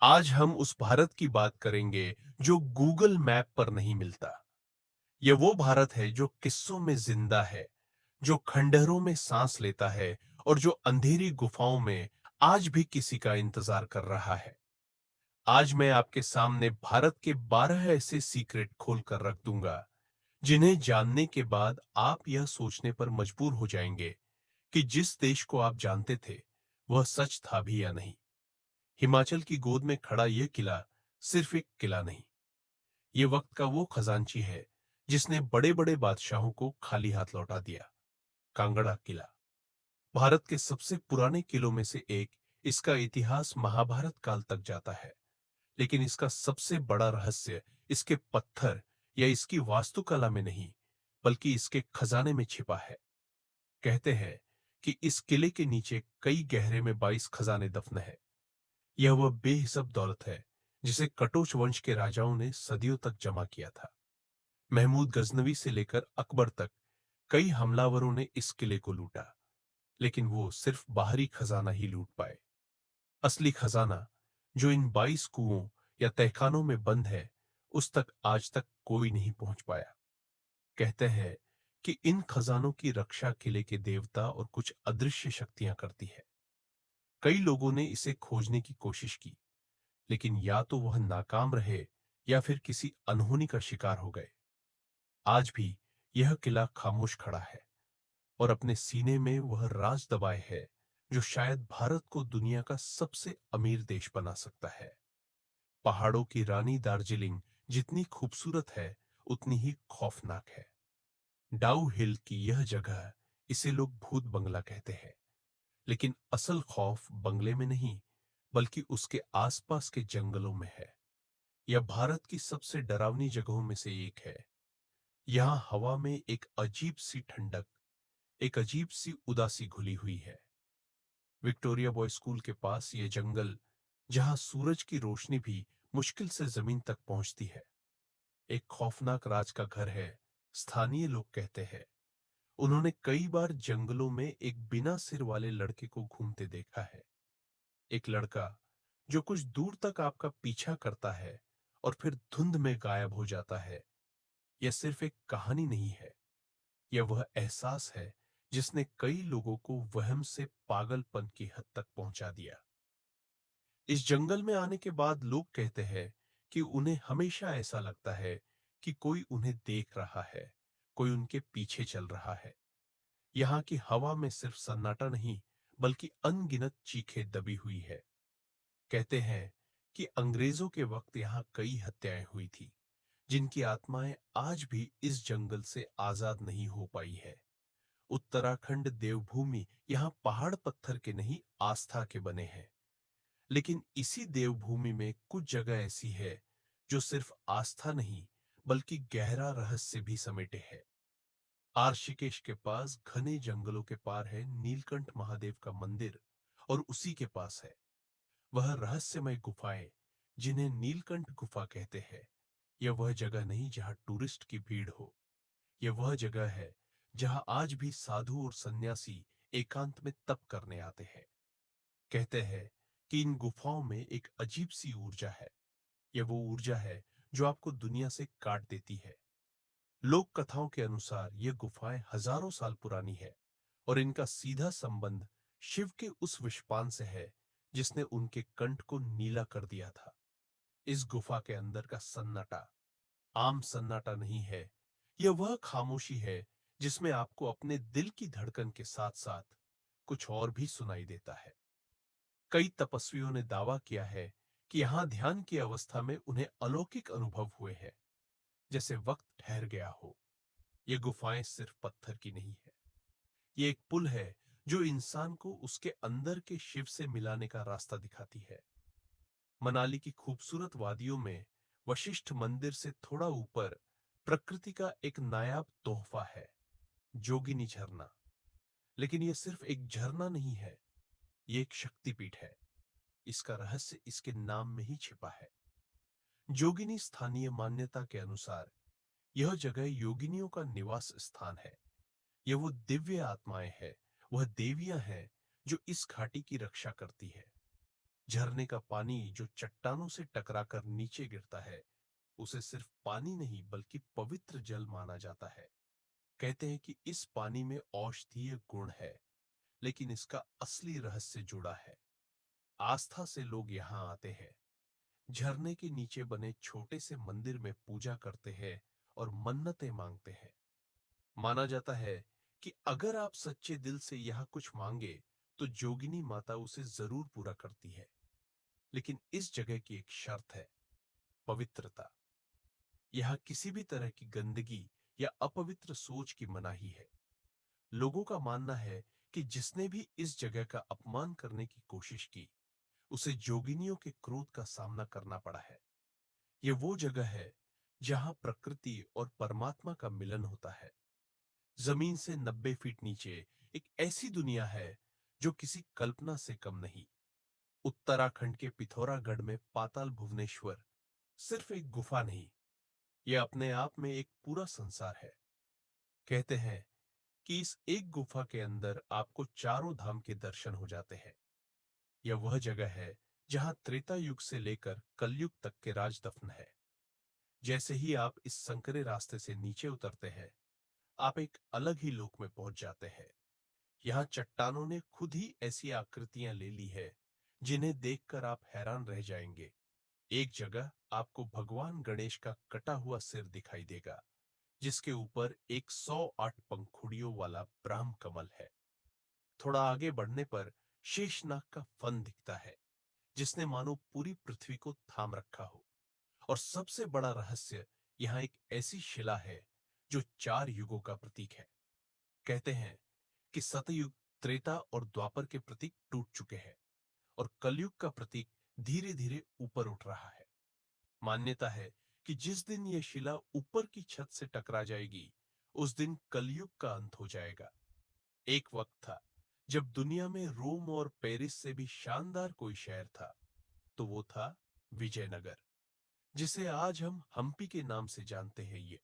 आज हम उस भारत की बात करेंगे जो गूगल मैप पर नहीं मिलता। यह वो भारत है जो किस्सों में जिंदा है, जो खंडहरों में सांस लेता है और जो अंधेरी गुफाओं में आज भी किसी का इंतजार कर रहा है। आज मैं आपके सामने भारत के 12 ऐसे सीक्रेट खोल कर रख दूंगा, जिन्हें जानने के बाद आप यह सोचने पर मजबूर हो जाएंगे कि जिस देश को आप जानते थे, वह सच था भी या नहीं। हिमाचल की गोद में खड़ा यह किला सिर्फ एक किला नहीं, ये वक्त का वो खजांची है जिसने बड़े बड़े बादशाहों को खाली हाथ लौटा दिया। कांगड़ा किला भारत के सबसे पुराने किलों में से एक। इसका इतिहास महाभारत काल तक जाता है, लेकिन इसका सबसे बड़ा रहस्य इसके पत्थर या इसकी वास्तुकला में नहीं, बल्कि इसके खजाने में छिपा है। कहते हैं कि इस किले के नीचे कई गहरे में 22 खजाने दफन है। यह वह बेहिसाब दौलत है जिसे कटोच वंश के राजाओं ने सदियों तक जमा किया था। महमूद गजनवी से लेकर अकबर तक कई हमलावरों ने इस किले को लूटा, लेकिन वो सिर्फ बाहरी खजाना ही लूट पाए। असली खजाना, जो इन 22 कुओं या तहखानों में बंद है, उस तक आज तक कोई नहीं पहुंच पाया। कहते हैं कि इन खजानों की रक्षा किले के देवता और कुछ अदृश्य शक्तियां करती है। कई लोगों ने इसे खोजने की कोशिश की, लेकिन या तो वह नाकाम रहे या फिर किसी अनहोनी का शिकार हो गए। आज भी यह किला खामोश खड़ा है और अपने सीने में वह राज दबाए है जो शायद भारत को दुनिया का सबसे अमीर देश बना सकता है। पहाड़ों की रानी दार्जिलिंग जितनी खूबसूरत है, उतनी ही खौफनाक है। डाउ हिल की यह जगह, इसे लोग भूत बंगला कहते हैं, लेकिन असल खौफ बंगले में नहीं, बल्कि उसके आसपास के जंगलों में है। यह भारत की सबसे डरावनी जगहों में से एक है। यहाँ हवा में एक अजीब सी ठंडक, एक अजीब सी उदासी घुली हुई है। विक्टोरिया बॉय स्कूल के पास ये जंगल, जहां सूरज की रोशनी भी मुश्किल से जमीन तक पहुंचती है, एक खौफनाक राज का घर है। स्थानीय लोग कहते हैं उन्होंने कई बार जंगलों में एक बिना सिर वाले लड़के को घूमते देखा है। एक लड़का जो कुछ दूर तक आपका पीछा करता है और फिर धुंध में गायब हो जाता है। यह सिर्फ एक कहानी नहीं है, यह वह एहसास है जिसने कई लोगों को वहम से पागलपन की हद तक पहुंचा दिया। इस जंगल में आने के बाद लोग कहते हैं कि उन्हें हमेशा ऐसा लगता है कि कोई उन्हें देख रहा है, कोई उनके पीछे चल रहा है। यहाँ की हवा में सिर्फ सन्नाटा नहीं, बल्कि अनगिनत चीखें दबी हुई है। कहते हैं कि अंग्रेजों के वक्त यहाँ कई हत्याएं हुई थी, जिनकी आत्माएं आज भी इस जंगल से आजाद नहीं हो पाई है। उत्तराखंड देवभूमि यहाँ पहाड़ पत्थर के नहीं, आस्था के बने हैं। लेकिन इसी देवभूमि में कुछ जगह ऐसी है जो सिर्फ आस्था नहीं, बल्कि गहरा रहस्य भी समेटे है। आर्षिकेश के पास घने जंगलों के पार है नीलकंठ महादेव का मंदिर, और उसी के पास है वह रहस्यमय गुफाएं जिन्हें नीलकंठ गुफा कहते हैं। यह वह जगह नहीं जहां टूरिस्ट की भीड़ हो, यह वह जगह है जहां आज भी साधु और सन्यासी एकांत में तप करने आते हैं। कहते हैं कि इन गुफाओं में एक अजीब सी ऊर्जा है। यह वो ऊर्जा है जो आपको दुनिया से काट देती है। लोक कथाओं के अनुसार ये गुफाएं हजारों साल पुरानी है और इनका सीधा संबंध शिव के उस विषपान से है जिसने उनके कंठ को नीला कर दिया था। इस गुफा के अंदर का सन्नाटा आम सन्नाटा नहीं है, यह वह खामोशी है जिसमें आपको अपने दिल की धड़कन के साथ साथ कुछ और भी सुनाई देता है। कई तपस्वियों ने दावा किया है कि यहां ध्यान की अवस्था में उन्हें अलौकिक अनुभव हुए हैं, जैसे वक्त ठहर गया हो। ये गुफाएं सिर्फ पत्थर की नहीं है, ये एक पुल है जो इंसान को उसके अंदर के शिव से मिलाने का रास्ता दिखाती है। मनाली की खूबसूरत वादियों में वशिष्ठ मंदिर से थोड़ा ऊपर प्रकृति का एक नायाब तोहफा है, जोगिनी झरना। लेकिन यह सिर्फ एक झरना नहीं है, ये एक शक्तिपीठ है। इसका रहस्य इसके नाम में ही छिपा है। जोगिनी स्थानीय मान्यता के अनुसार यह जगह योगिनियों का निवास स्थान है। यह वो दिव्य आत्माएं हैं, वह देवियां हैं जो इस घाटी की रक्षा करती है। झरने का पानी जो चट्टानों से टकराकर नीचे गिरता है, उसे सिर्फ पानी नहीं बल्कि पवित्र जल माना जाता है। कहते हैं कि इस पानी में औषधीय गुण है, लेकिन इसका असली रहस्य जुड़ा है। आस्था से लोग यहाँ आते हैं, झरने के नीचे बने छोटे से मंदिर में पूजा करते हैं और मन्नतें मांगते हैं। माना जाता है कि अगर आप सच्चे दिल से यहाँ कुछ मांगे, तो जोगिनी माता उसे जरूर पूरा करती है। लेकिन इस जगह की एक शर्त है, पवित्रता। यहाँ किसी भी तरह की गंदगी या अपवित्र सोच की मनाही है। लोगों का मानना है कि जिसने भी इस जगह का अपमान करने की कोशिश की, उसे जोगिनियों के क्रोध का सामना करना पड़ा है। यह वो जगह है जहां प्रकृति और परमात्मा का मिलन होता है। जमीन से 90 फीट नीचे एक ऐसी दुनिया है जो किसी कल्पना से कम नहीं। उत्तराखंड के पिथौरागढ़ में पाताल भुवनेश्वर सिर्फ एक गुफा नहीं, यह अपने आप में एक पूरा संसार है। कहते हैं कि इस एक गुफा के अंदर आपको चारों धाम के दर्शन हो जाते हैं। यह वह जगह है जहां त्रेता युग से लेकर कलयुग तक के राज दफन है। जैसे ही आप इस संकरे रास्ते से नीचे उतरते हैं, आप एक अलग ही लोक में पहुंच जाते हैं। यहाँ चट्टानों ने खुद ही ऐसी आकृतियां ले ली है जिन्हें देखकर आप हैरान रह जाएंगे। एक जगह आपको भगवान गणेश का कटा हुआ सिर दिखाई देगा, जिसके ऊपर एक 108 पंखुड़ियों वाला ब्राह्म कमल है। थोड़ा आगे बढ़ने पर शेषनाग का फन दिखता है, जिसने मानो पूरी पृथ्वी को थाम रखा हो। और सबसे बड़ा रहस्य, यहाँ एक ऐसी शिला है जो 4 युगों का प्रतीक है। कहते हैं कि सतयुग, त्रेता और द्वापर के प्रतीक टूट चुके हैं और कलयुग का प्रतीक धीरे धीरे ऊपर उठ रहा है। मान्यता है कि जिस दिन यह शिला ऊपर की छत से टकरा जाएगी, उस दिन कलयुग का अंत हो जाएगा। एक वक्त था जब दुनिया में रोम और पेरिस से भी शानदार कोई शहर था, तो वो था विजयनगर, जिसे आज हम हम्पी के नाम से जानते हैं। ये